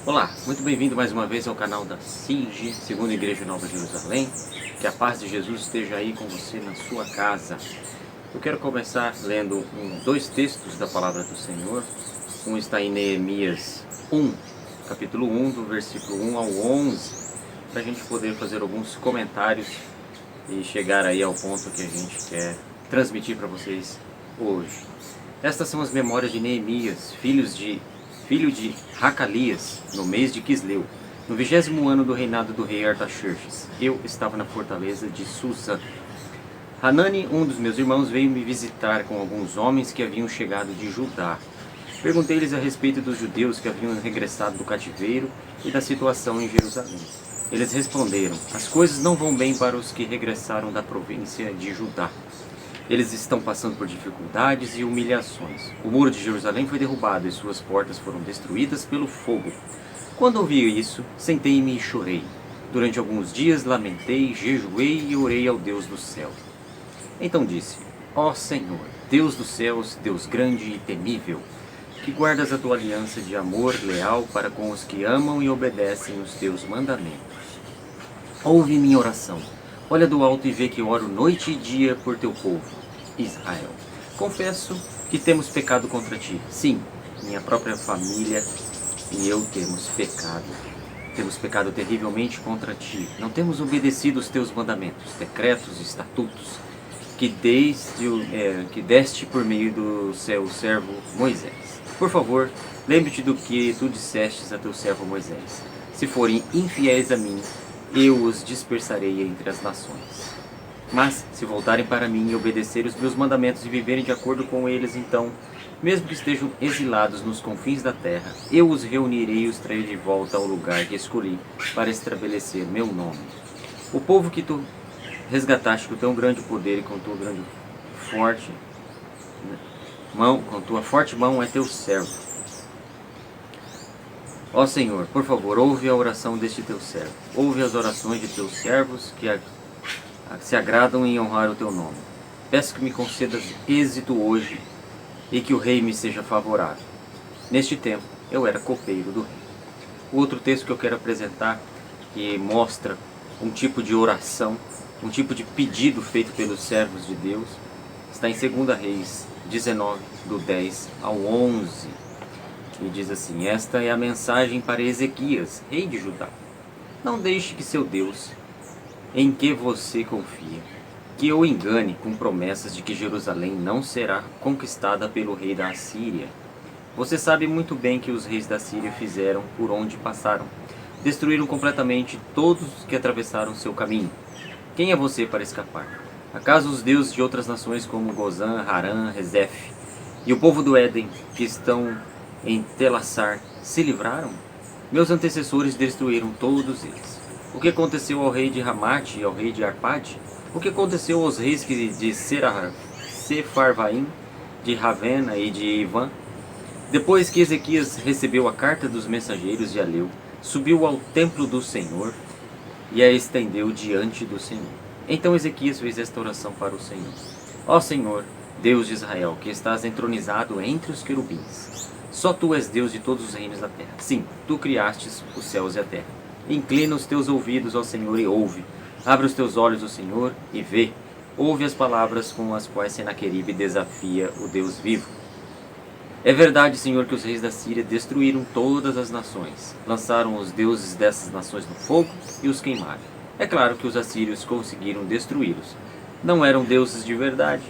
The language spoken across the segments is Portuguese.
Olá, muito bem-vindo mais uma vez ao canal da SIG, Segunda Igreja Nova Jerusalém. Que a paz de Jesus esteja aí com você na sua casa. Eu quero começar lendo dois textos da Palavra do Senhor. Um está em Neemias 1, capítulo 1, do versículo 1 ao 11, para a gente poder fazer alguns comentários e chegar aí ao ponto que a gente quer transmitir para vocês hoje. Estas são as memórias de Neemias, filho de Racalias, no mês de Quisleu, no 20º ano do reinado do rei Artaxerxes. Eu estava na fortaleza de Susã. Hanani, um dos meus irmãos, veio me visitar com alguns homens que haviam chegado de Judá. Perguntei-lhes a respeito dos judeus que haviam regressado do cativeiro e da situação em Jerusalém. Eles responderam: as coisas não vão bem para os que regressaram da província de Judá. Eles estão passando por dificuldades e humilhações. O muro de Jerusalém foi derrubado e suas portas foram destruídas pelo fogo. Quando ouvi isso, sentei-me e chorei. Durante alguns dias lamentei, jejuei e orei ao Deus do céu. Então disse: ó Senhor, Deus dos céus, Deus grande e temível, que guardas a tua aliança de amor leal para com os que amam e obedecem os teus mandamentos. Ouve minha oração. Olha do alto e vê que oro noite e dia por teu povo, Israel. Confesso que temos pecado contra ti. Sim, minha própria família e eu temos pecado. Temos pecado terrivelmente contra ti. Não temos obedecido os teus mandamentos, decretos e estatutos que deste por meio do seu servo Moisés. Por favor, lembre-te do que tu dissestes a teu servo Moisés. Se forem infiéis a mim, eu os dispersarei entre as nações. Mas, se voltarem para mim e obedecerem os meus mandamentos e viverem de acordo com eles, então, mesmo que estejam exilados nos confins da terra, eu os reunirei e os trarei de volta ao lugar que escolhi para estabelecer meu nome. O povo que tu resgataste com tão grande poder e com tua forte mão é teu servo. Ó Senhor, por favor, ouve a oração deste teu servo. Ouve as orações de teus servos que se agradam em honrar o teu nome. Peço que me concedas êxito hoje e que o rei me seja favorável. Neste tempo, eu era copeiro do rei. O outro texto que eu quero apresentar, que mostra um tipo de oração, um tipo de pedido feito pelos servos de Deus, está em 2 Reis 19, do 10 ao 11. E diz assim: esta é a mensagem para Ezequias, rei de Judá. Não deixe que seu Deus, em que você confia, que o engane com promessas de que Jerusalém não será conquistada pelo rei da Assíria. Você sabe muito bem que os reis da Síria fizeram por onde passaram. Destruíram completamente todos os que atravessaram seu caminho. Quem é você para escapar? Acaso os deuses de outras nações como Gozã, Harã, Rezef e o povo do Éden, que estão em Telassar, se livraram? Meus antecessores destruíram todos eles. O que aconteceu ao rei de Ramate e ao rei de Arpade? O que aconteceu aos reis de Sefarvaim, de Ravena e de Ivan? Depois que Ezequias recebeu a carta dos mensageiros de Aleu, subiu ao templo do Senhor e a estendeu diante do Senhor. Então Ezequias fez esta oração para o Senhor: ó Senhor, Deus de Israel, que estás entronizado entre os querubins, só tu és Deus de todos os reinos da terra. Sim, tu criastes os céus e a terra. Inclina os teus ouvidos ao Senhor e ouve. Abre os teus olhos ao Senhor e vê. Ouve as palavras com as quais Senaqueribe desafia o Deus vivo. É verdade, Senhor, que os reis da Síria destruíram todas as nações. Lançaram os deuses dessas nações no fogo e os queimaram. É claro que os assírios conseguiram destruí-los. Não eram deuses de verdade,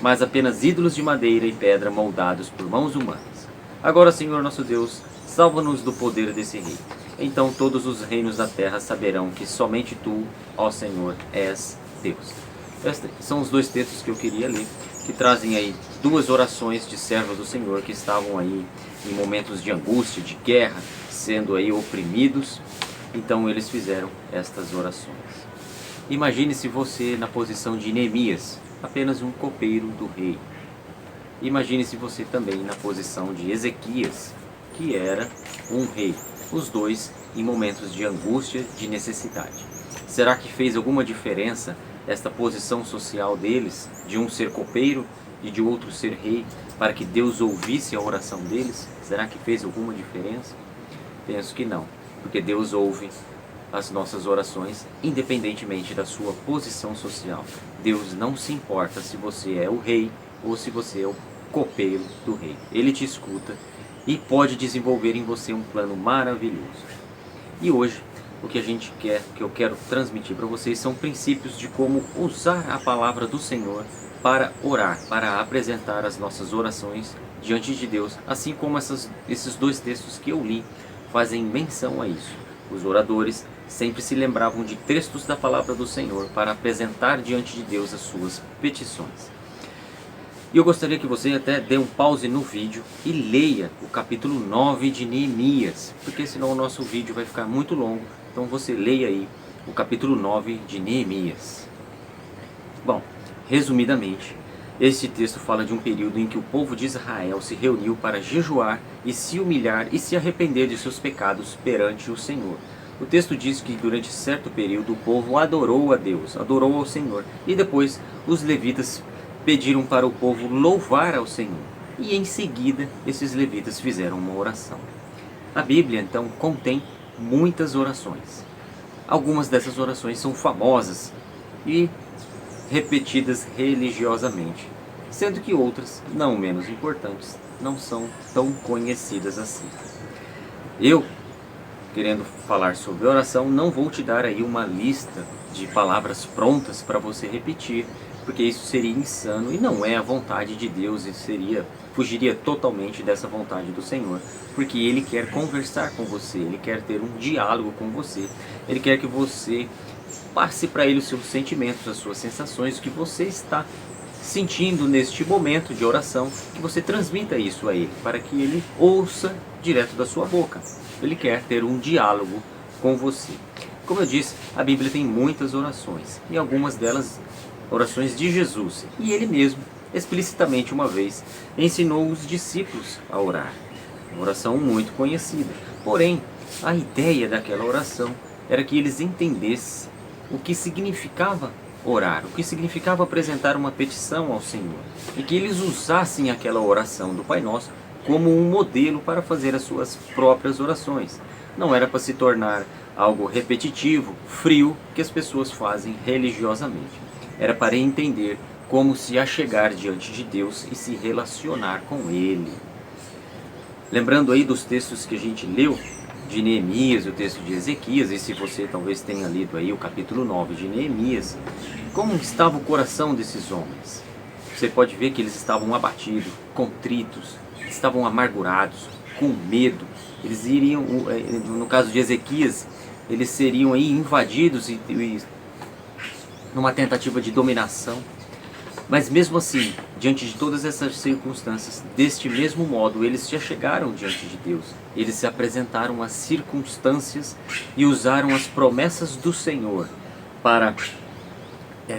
mas apenas ídolos de madeira e pedra moldados por mãos humanas. Agora, Senhor nosso Deus, salva-nos do poder desse rei. Então todos os reinos da terra saberão que somente tu, ó Senhor, és Deus. Estes são os dois textos que eu queria ler, que trazem aí duas orações de servos do Senhor que estavam aí em momentos de angústia, de guerra, sendo aí oprimidos. Então eles fizeram estas orações. Imagine-se você na posição de Neemias, apenas um copeiro do rei. Imagine-se você também na posição de Ezequias, que era um rei. Os dois em momentos de angústia, de necessidade. Será que fez alguma diferença esta posição social deles, de um ser copeiro e de outro ser rei, para que Deus ouvisse a oração deles? Será que fez alguma diferença? Penso que não, porque Deus ouve as nossas orações, independentemente da sua posição social. Deus não se importa se você é o rei ou se você é o copeiro do rei. Ele te escuta e pode desenvolver em você um plano maravilhoso. E hoje, o que eu quero transmitir para vocês são princípios de como usar a palavra do Senhor para orar, para apresentar as nossas orações diante de Deus, assim como esses dois textos que eu li fazem menção a isso. Os oradores sempre se lembravam de textos da palavra do Senhor para apresentar diante de Deus as suas petições. E eu gostaria que você até dê um pause no vídeo e leia o capítulo 9 de Neemias, porque senão o nosso vídeo vai ficar muito longo. Então você leia aí o capítulo 9 de Neemias. Bom, resumidamente, este texto fala de um período em que o povo de Israel se reuniu para jejuar e se humilhar e se arrepender de seus pecados perante o Senhor. O texto diz que durante certo período o povo adorou a Deus, adorou ao Senhor, e depois os levitas pediram para o povo louvar ao Senhor. E em seguida esses levitas fizeram uma oração. A Bíblia então contém muitas orações. Algumas dessas orações são famosas e repetidas religiosamente, sendo que outras, não menos importantes, não são tão conhecidas assim. Eu, querendo falar sobre oração, não vou te dar aí uma lista de palavras prontas para você repetir, porque isso seria insano e não é a vontade de Deus, e fugiria totalmente dessa vontade do Senhor, porque Ele quer conversar com você, Ele quer ter um diálogo com você, Ele quer que você passe para Ele os seus sentimentos, as suas sensações, o que você está sentindo neste momento de oração, que você transmita isso a Ele, para que Ele ouça direto da sua boca. Ele quer ter um diálogo com você. Como eu disse, a Bíblia tem muitas orações, e algumas delas orações de Jesus, e Ele mesmo, explicitamente uma vez, ensinou os discípulos a orar. Uma oração muito conhecida. Porém, a ideia daquela oração era que eles entendessem o que significava orar, o que significava apresentar uma petição ao Senhor, e que eles usassem aquela oração do Pai Nosso como um modelo para fazer as suas próprias orações. Não era para se tornar algo repetitivo, frio, que as pessoas fazem religiosamente. Era para entender como se achegar diante de Deus e se relacionar com Ele. Lembrando aí dos textos que a gente leu, de Neemias, o texto de Ezequias, e se você talvez tenha lido aí o capítulo 9 de Neemias, como estava o coração desses homens? Você pode ver que eles estavam abatidos, contritos, estavam amargurados, com medo. Eles iriam, no caso de Ezequias, eles seriam aí invadidos e numa tentativa de dominação. Mas mesmo assim, diante de todas essas circunstâncias, deste mesmo modo, eles se achegaram diante de Deus. Eles se apresentaram às circunstâncias e usaram as promessas do Senhor para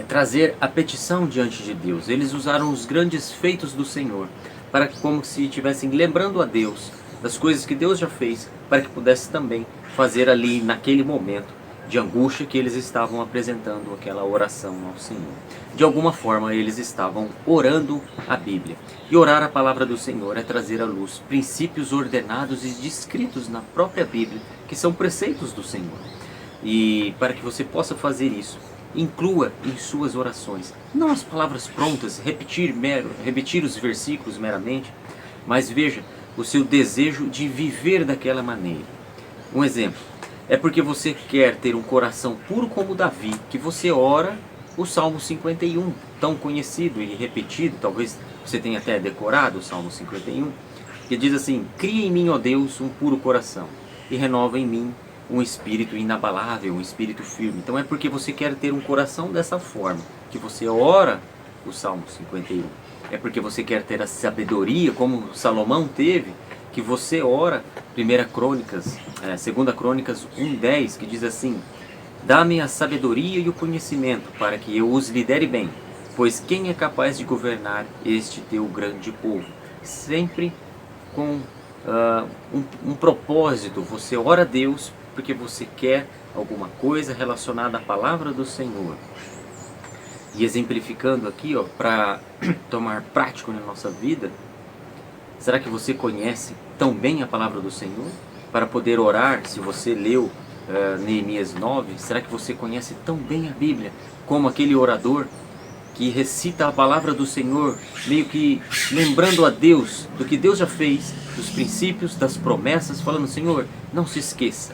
trazer a petição diante de Deus. Eles usaram os grandes feitos do Senhor, para que, como se estivessem lembrando a Deus das coisas que Deus já fez, para que pudesse também fazer ali, naquele momento de angústia, que eles estavam apresentando aquela oração ao Senhor. De alguma forma eles estavam orando a Bíblia. E orar a palavra do Senhor é trazer à luz princípios ordenados e descritos na própria Bíblia, que são preceitos do Senhor. E para que você possa fazer isso, inclua em suas orações, não as palavras prontas, repetir os versículos meramente, mas veja o seu desejo de viver daquela maneira. Um exemplo. É porque você quer ter um coração puro como Davi, que você ora o Salmo 51, tão conhecido e repetido, talvez você tenha até decorado o Salmo 51, que diz assim: cria em mim, ó Deus, um puro coração, e renova em mim um espírito inabalável, um espírito firme. Então é porque você quer ter um coração dessa forma, que você ora o Salmo 51. É porque você quer ter a sabedoria, como Salomão teve, que você ora 2 Crônicas 1:10, que diz assim: dá-me a sabedoria e o conhecimento, para que eu os lidere bem, pois quem é capaz de governar este teu grande povo? Sempre com um propósito. Você ora a Deus porque você quer alguma coisa relacionada à palavra do Senhor. E exemplificando aqui, para tomar prático na nossa vida, será que você conhece tão bem a palavra do Senhor? para poder orar, se você leu Neemias 9, será que você conhece tão bem a Bíblia como aquele orador que recita a palavra do Senhor, meio que lembrando a Deus do que Deus já fez, dos princípios, das promessas, falando: Senhor, não se esqueça,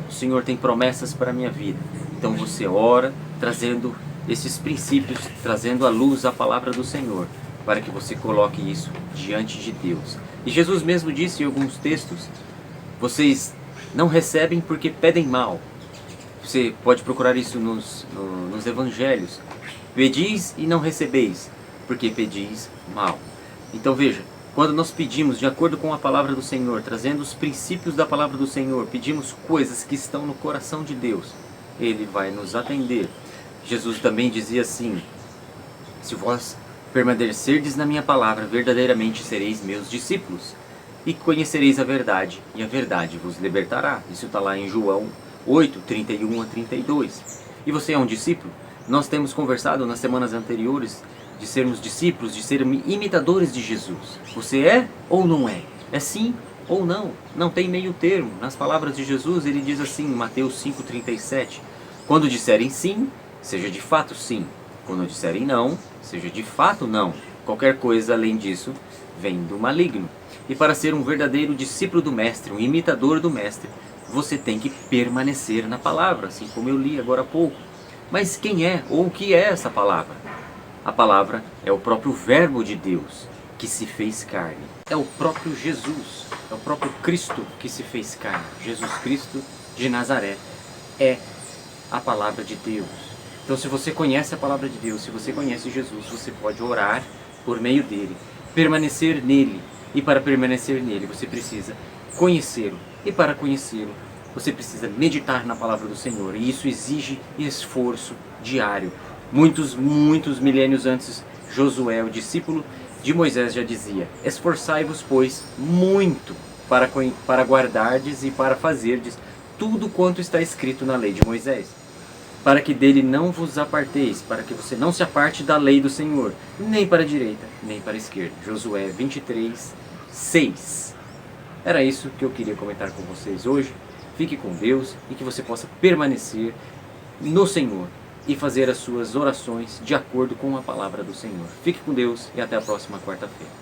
o Senhor tem promessas para a minha vida. Então você ora, trazendo esses princípios, trazendo à luz a palavra do Senhor, para que você coloque isso diante de Deus. E Jesus mesmo disse em alguns textos: vocês não recebem porque pedem mal. Você pode procurar isso nos evangelhos. Pedis e não recebeis, porque pedis mal. Então veja, quando nós pedimos de acordo com a palavra do Senhor, trazendo os princípios da palavra do Senhor, pedimos coisas que estão no coração de Deus, Ele vai nos atender. Jesus também dizia assim: se vós permanecerdes na minha palavra, verdadeiramente sereis meus discípulos, e conhecereis a verdade, e a verdade vos libertará. Isso está lá em João 8, 31 a 32. E você é um discípulo? Nós temos conversado nas semanas anteriores de sermos discípulos, de sermos imitadores de Jesus. Você é ou não é? É sim ou não? Não tem meio termo. Nas palavras de Jesus, ele diz assim, em Mateus 5,37: quando disserem sim, seja de fato sim. Quando disserem não, seja de fato não. Qualquer coisa além disso vem do maligno. E para ser um verdadeiro discípulo do Mestre, um imitador do Mestre, você tem que permanecer na palavra, assim como eu li agora há pouco. Mas quem é ou o que é essa palavra? A palavra é o próprio Verbo de Deus que se fez carne. É o próprio Jesus, é o próprio Cristo que se fez carne. Jesus Cristo de Nazaré é a palavra de Deus. Então, se você conhece a palavra de Deus, se você conhece Jesus, você pode orar por meio dele, permanecer nele. E para permanecer nele, você precisa conhecê-lo. E para conhecê-lo, você precisa meditar na palavra do Senhor. E isso exige esforço diário. Muitos milênios antes, Josué, o discípulo de Moisés, já dizia: esforçai-vos, pois, muito para guardardes e para fazerdes tudo quanto está escrito na lei de Moisés, para que dele não vos aparteis, para que você não se aparte da lei do Senhor, nem para a direita, nem para a esquerda. Josué 23, 6. Era isso que eu queria comentar com vocês hoje. Fique com Deus e que você possa permanecer no Senhor e fazer as suas orações de acordo com a palavra do Senhor. Fique com Deus e até a próxima quarta-feira.